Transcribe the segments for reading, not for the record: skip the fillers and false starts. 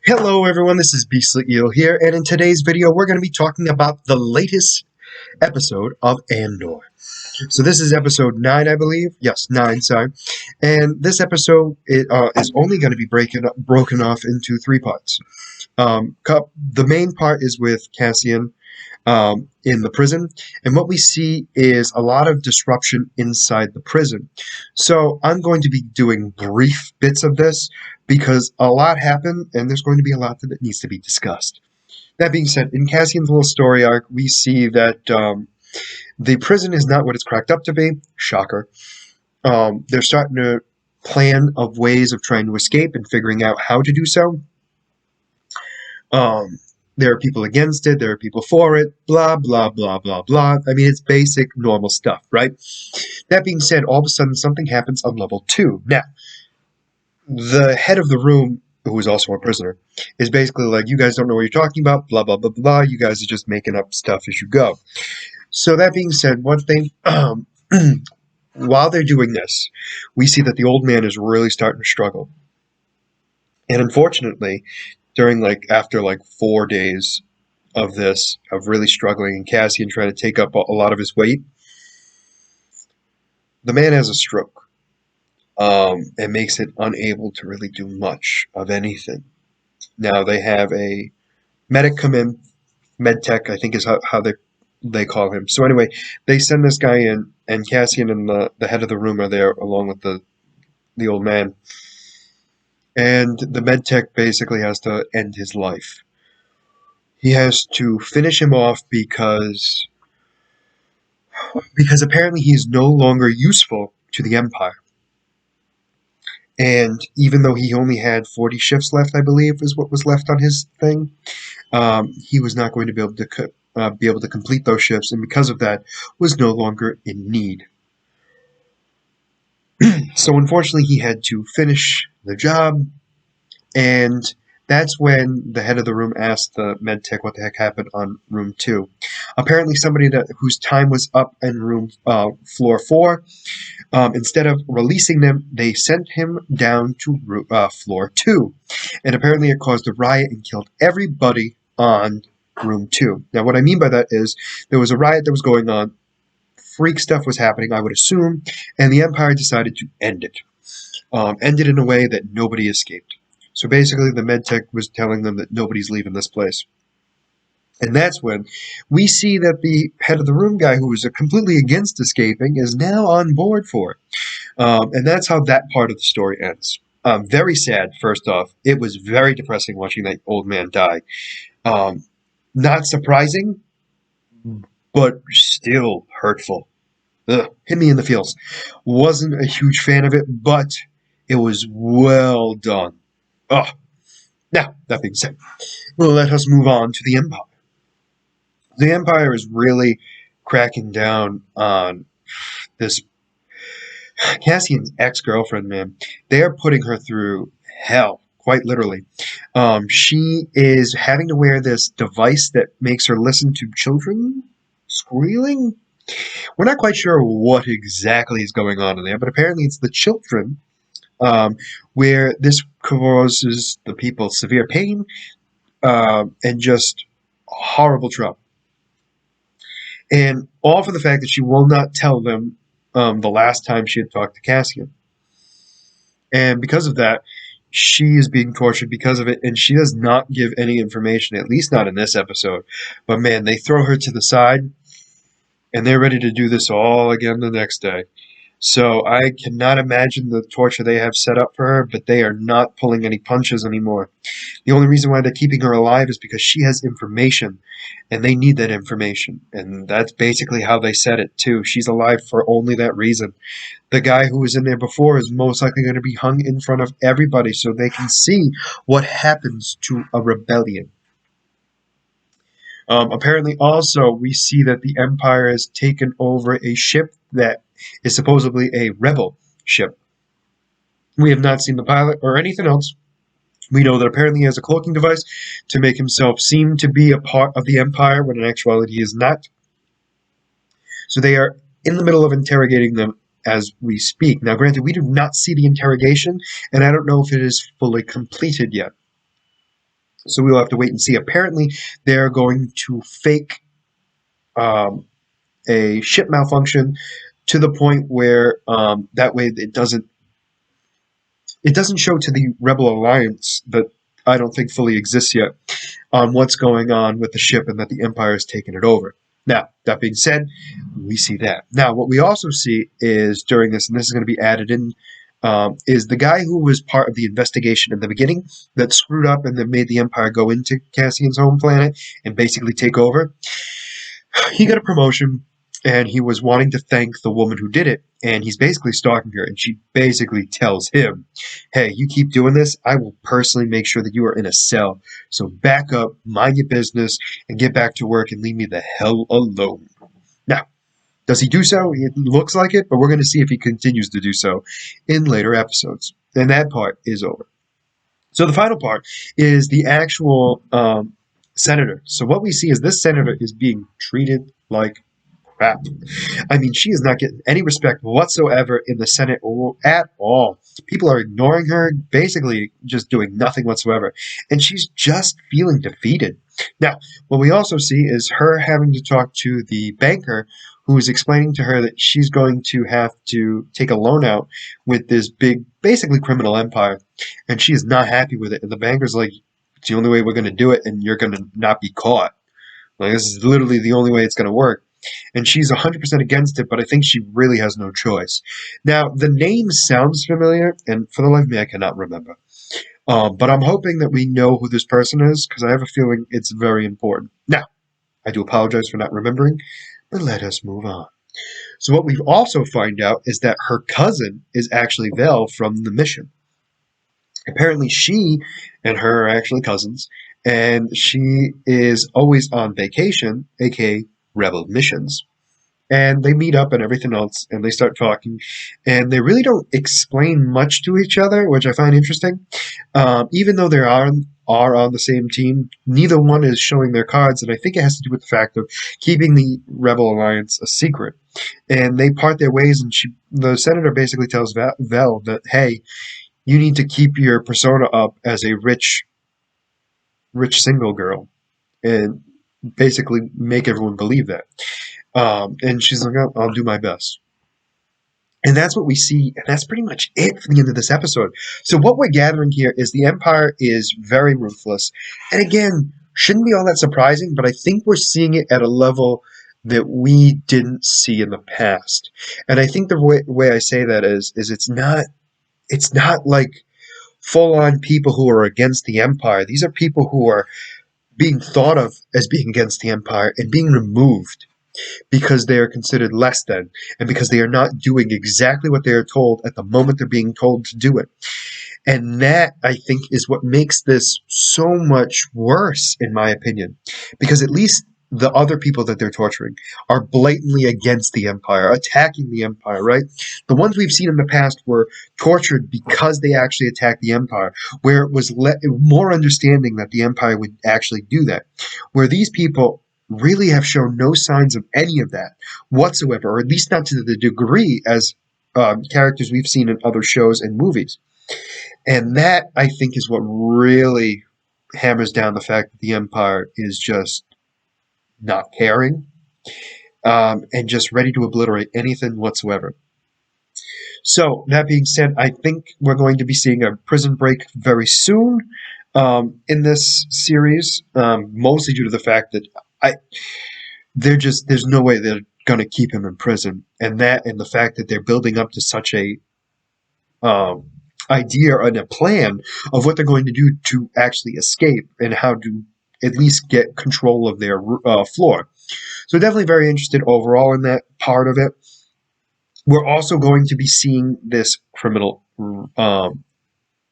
Hello everyone, this is Beastly Eel here, and in today's video we're going to be talking about the latest episode of Andor. So this is episode 9, I believe. Yes, 9, sorry. And this episode is only going to be broken off into 3 parts. The main part is with Cassian in the prison, and what we see is a lot of disruption inside the prison. So I'm going to be doing brief bits of this because a lot happened, and there's going to be a lot that needs to be discussed. That being said, in Cassian's little story arc, we see that the prison is not what it's cracked up to be. Shocker. They're starting to plan of ways of trying to escape and figuring out how to do so. There are people against it, there are people for it, blah, blah, blah, blah, blah. I mean, it's basic, normal stuff, right? That being said, all of a sudden something happens on level 2. Now, the head of the room, who is also a prisoner, is basically like, you guys don't know what you're talking about, blah, blah, blah, blah, you guys are just making up stuff as you go. So that being said, one thing, while they're doing this, we see that the old man is really starting to struggle. And unfortunately, after 4 days of this, of really struggling, and Cassian trying to take up a lot of his weight, the man has a stroke. It makes it unable to really do much of anything. Now they have a medic come in, med tech, I think is how they call him. So anyway, they send this guy in, and Cassian and the head of the room are there along with the old man. And the medtech basically has to end his life. He has to finish him off because apparently he is no longer useful to the Empire. And even though he only had 40 shifts left, I believe, is what was left on his thing, he was not going to be able to complete those shifts, and because of that, was no longer in need. So unfortunately, he had to finish the job, and that's when the head of the room asked the medtech what the heck happened on room 2. Apparently, somebody whose time was up in room floor 4, instead of releasing them, they sent him down to floor 2, and apparently it caused a riot and killed everybody on room 2. Now, what I mean by that is there was a riot that was going on. Freak stuff was happening, I would assume, and the Empire decided to end it. End it in a way that nobody escaped. So basically, the medtech was telling them that nobody's leaving this place. And that's when we see that the head of the room guy, who was completely against escaping, is now on board for it. And that's how that part of the story ends. Very sad, first off. It was very depressing watching that old man die. Not surprising, but still hurtful. Ugh, hit me in the feels. Wasn't a huge fan of it, but it was well done. Oh, now, that being said, well, let us move on to the Empire. The Empire is really cracking down on this Cassian's ex-girlfriend, man. They are putting her through hell, quite literally. She is having to wear this device that makes her listen to children squealing. We're not quite sure what exactly is going on in there, but apparently it's the children, where this causes the people severe pain and just horrible trouble. And all for the fact that she will not tell them the last time she had talked to Cassian. And because of that, she is being tortured because of it, and she does not give any information, at least not in this episode. But man, they throw her to the side, and they're ready to do this all again the next day. So I cannot imagine the torture they have set up for her, but they are not pulling any punches anymore. The only reason why they're keeping her alive is because she has information, and they need that information. And that's basically how they said it, too. She's alive for only that reason. The guy who was in there before is most likely going to be hung in front of everybody so they can see what happens to a rebellion. Apparently, also, we see that the Empire has taken over a ship that is supposedly a rebel ship. We have not seen the pilot or anything else. We know that apparently he has a cloaking device to make himself seem to be a part of the Empire, when in actuality he is not. So they are in the middle of interrogating them as we speak. Now, granted, we do not see the interrogation, and I don't know if it is fully completed yet. So we'll have to wait and see. Apparently, they're going to fake um, a ship malfunction to the point where that way it doesn't show to the Rebel Alliance that I don't think fully exists yet on what's going on with the ship and that the Empire has taken it over. Now, that being said, we see that. Now, what we also see is during this, and this is going to be added in, is the guy who was part of the investigation in the beginning that screwed up and that made the Empire go into Cassian's home planet and basically take over. He got a promotion and he was wanting to thank the woman who did it, and he's basically stalking her, and she basically tells him, hey, you keep doing this, I will personally make sure that you are in a cell, so back up, mind your business, and get back to work and leave me the hell alone. Now, does he do so? It looks like it, but we're going to see if he continues to do so in later episodes, and that part is over. So the final part is the actual senator. So what we see is this senator is being treated like crap. I mean, she is not getting any respect whatsoever in the Senate at all. People are ignoring her, basically just doing nothing whatsoever. And she's just feeling defeated. Now, what we also see is her having to talk to the banker who is explaining to her that she's going to have to take a loan out with this big, basically criminal empire. And she is not happy with it. And the banker's like, it's the only way we're going to do it, and you're going to not be caught. Like, this is literally the only way it's going to work. And she's 100% against it, but I think she really has no choice. Now, the name sounds familiar, and for the life of me, I cannot remember. But I'm hoping that we know who this person is, because I have a feeling it's very important. Now, I do apologize for not remembering, but let us move on. So what we also find out is that her cousin is actually Vel from the mission. Apparently she and her are actually cousins, and she is always on vacation, aka rebel missions. And they meet up and everything else, and they start talking, and they really don't explain much to each other, which I find interesting. Even though they are on the same team, neither one is showing their cards, and I think it has to do with the fact of keeping the Rebel Alliance a secret. And they part their ways, and the senator basically tells Vel that, hey, you need to keep your persona up as a rich single girl, and basically make everyone believe that. And she's like, I'll do my best. And that's what we see, and that's pretty much it for the end of this episode. So what we're gathering here is the Empire is very ruthless. And again, shouldn't be all that surprising, but I think we're seeing it at a level that we didn't see in the past. And I think the way I say that is it's not like full-on people who are against the Empire. These are people who are being thought of as being against the Empire and being removed because they are considered less than, and because they are not doing exactly what they are told at the moment they're being told to do it. And that, I think, is what makes this so much worse, in my opinion, because at least the other people that they're torturing are blatantly against the Empire, attacking the Empire, right? The ones we've seen in the past were tortured because they actually attacked the Empire, where it was more understanding that the Empire would actually do that. Where these people really have shown no signs of any of that whatsoever, or at least not to the degree as characters we've seen in other shows and movies. And that, I think, is what really hammers down the fact that the Empire is just not caring, and just ready to obliterate anything whatsoever. So, that being said, I think we're going to be seeing a prison break very soon in this series, mostly due to the fact that there's no way they're going to keep him in prison, and the fact that they're building up to such a idea and a plan of what they're going to do to actually escape and how to at least get control of their floor. So definitely very interested overall in that part of it. We're also going to be seeing this criminal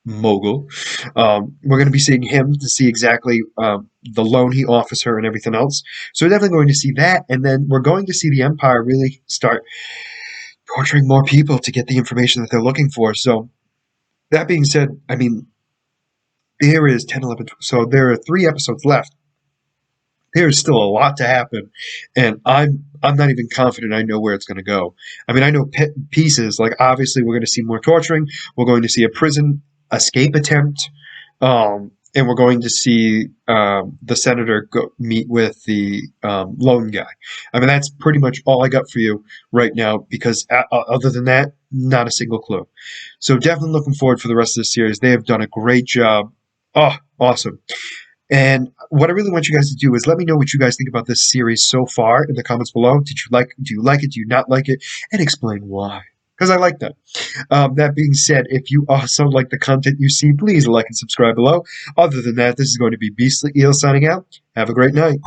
mogul. We're going to be seeing him to see exactly the loan he offers her and everything else. So we're definitely going to see that, and then we're going to see the Empire really start torturing more people to get the information that they're looking for. So that being said, I mean, there is 10, 11, 12, so there are 3 episodes left. There is still a lot to happen, and I'm not even confident I know where it's going to go. I mean, I know pieces, like obviously we're going to see more torturing, we're going to see a prison escape attempt, and we're going to see the senator go meet with the lone guy. I mean, that's pretty much all I got for you right now, because other than that, not a single clue. So definitely looking forward for the rest of the series. They have done a great job. Oh, awesome. And what I really want you guys to do is let me know what you guys think about this series so far in the comments below. Do you like it? Do you not like it? And explain why. Because I like that. That being said, if you also like the content you see, please like and subscribe below. Other than that, this is going to be Beastly Eel signing out. Have a great night.